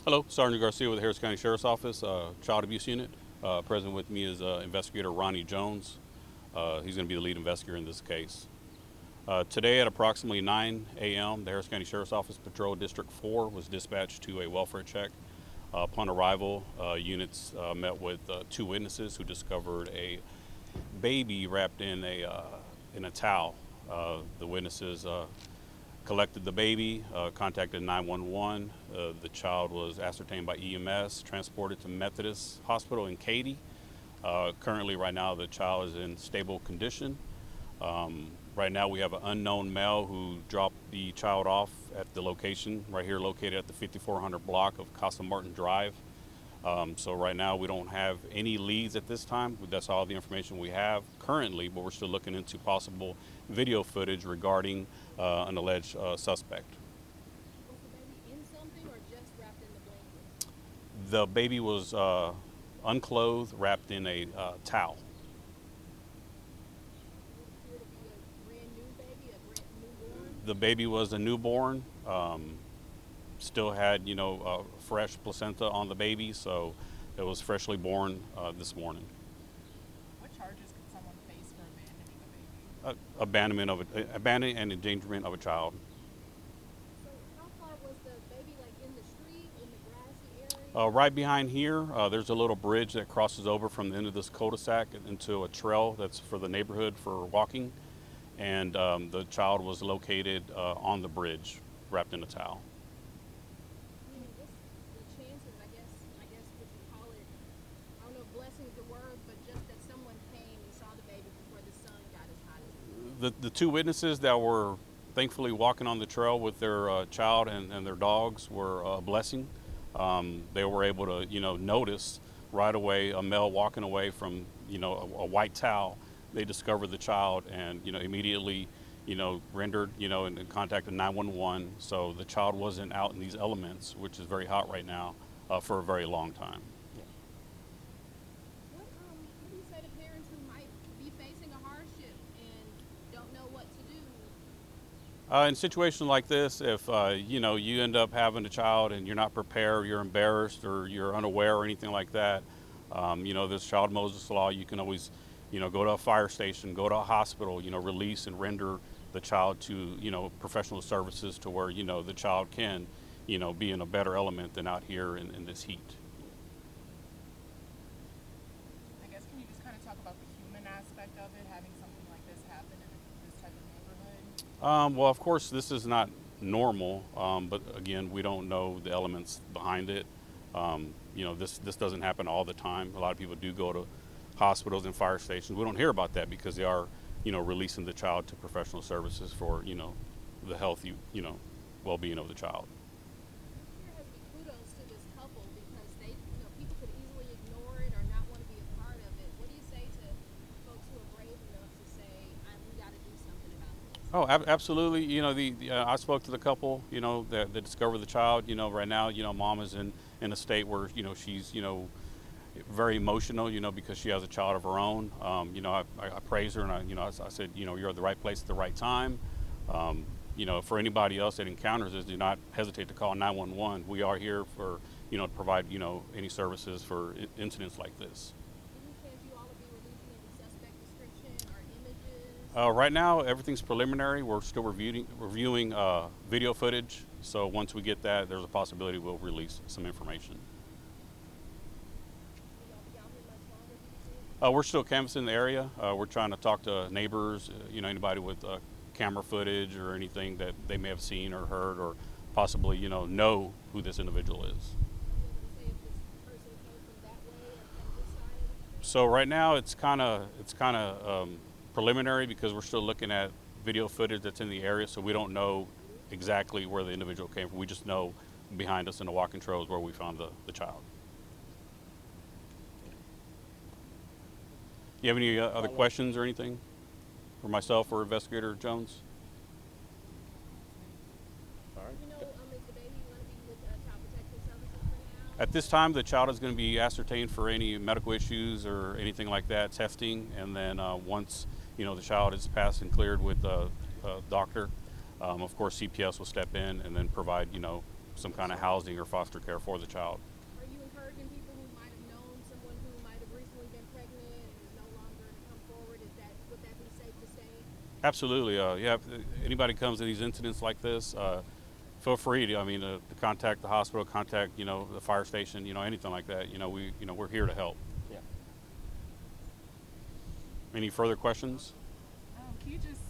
Hello, Sergeant Garcia with the Harris County Sheriff's Office, Child Abuse Unit. Present with me is Investigator Ronnie Jones. He's going to be the lead investigator in this case. Today at approximately 9 a.m., the Harris County Sheriff's Office Patrol District 4 was dispatched to a welfare check. Upon arrival, units met with two witnesses who discovered a baby wrapped in a towel. The witnesses collected the baby, contacted 911. The child was ascertained by EMS, transported to Methodist Hospital in Katy. Currently, right now, the child is in stable condition. Right now, we have an unknown male who dropped the child off at the location right here, located at the 5400 block of Casa Martin Drive. So right now, we don't have any leads at this time. That's all the information we have currently, but we're still looking into possible video footage regarding an alleged suspect. Was the baby in something or just wrapped in the blanket? The baby was unclothed, wrapped in a towel. Would it appear to be a brand new baby, a brand newborn? The baby was a newborn, still had, fresh placenta on the baby, so it was freshly born this morning. What charges could someone face for abandoning a baby? Abandonment and endangerment of a child. So how far was the baby, like in the street, in the grassy area? Right behind here, there's a little bridge that crosses over from the end of this cul-de-sac into a trail that's for the neighborhood for walking. And the child was located on the bridge, wrapped in a towel. I mean, what's the chances, I guess, would you call it, I don't know if blessing is the word, but just that someone came and saw the baby before the sun got as hot as it The two witnesses that were thankfully walking on the trail with their child and their dogs were a blessing. They were able to, notice right away a male walking away from, a white towel. They discovered the child and, immediately, rendered, and contacted 911. So the child wasn't out in these elements, which is very hot right now, for a very long time. What do you say to parents who might be facing a hardship and don't know what to do? In situations like this, if you end up having a child and you're not prepared, you're embarrassed, or you're unaware or anything like that, this child Moses law, you can always, go to a fire station, go to a hospital, release and render the child to, professional services to where, the child can, be in a better element than out here in this heat. I guess can you just kind of talk about the human aspect of it, having something like this happen in this type of neighborhood? Well, of course, this is not normal, but again, we don't know the elements behind it. This doesn't happen all the time. A lot of people do go to hospitals and fire stations. We don't hear about that because they are, releasing the child to professional services for, the healthy, well-being of the child. There has to be kudos to this couple because they, people could easily ignore it or not want to be a part of it. What do you say to folks who are brave enough to say, we got to do something about this? Oh, absolutely. I spoke to the couple, that discovered the child. Right now, mom is in a state where, she's, very emotional, because she has a child of her own. I praise her and I said, you're at the right place at the right time. For anybody else that encounters this, do not hesitate to call 911. We are here for, to provide, any services for incidents like this. Any chance you all will be releasing any suspect description or images? Right now, everything's preliminary. We're still reviewing video footage. So once we get that, there's a possibility we'll release some information. Will y'all be out here much longer, do you think? We're still canvassing the area. We're trying to talk to neighbors, anybody with camera footage or anything that they may have seen or heard or possibly, know who this individual is. Are you able to say if this person came from that way or from this side? So right now it's kind of preliminary because we're still looking at video footage that's in the area, so we don't know exactly where the individual came from. We just know behind us in the walking trail is where we found the child. You have any other questions or anything for myself or Investigator Jones? Is the baby going to be with Child Protection Services for now? At this time, the child is going to be ascertained for any medical issues or anything like that, testing, and then once the child is passed and cleared with the doctor, of course CPS will step in and then provide some kind of housing or foster care for the child. Are you encouraging people who might have known someone who might have recently been pregnant and is no longer to come forward? Would that be safe to say? Absolutely. Yeah. If anybody comes to these incidents like this, feel free to, to contact the hospital, contact, the fire station, anything like that. We're here to help. Yeah. Any further questions? Can you just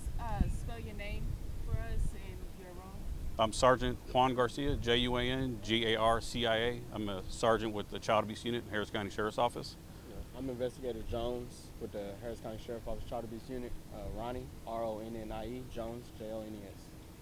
spell your name for us and your role? I'm Sergeant Juan Garcia, JUAN GARCIA. I'm a sergeant with the Child Abuse Unit, Harris County Sheriff's Office. Yeah. I'm Investigator Jones with the Harris County Sheriff's Office Child Abuse Unit. Ronnie, RONNIE, Jones, JONES.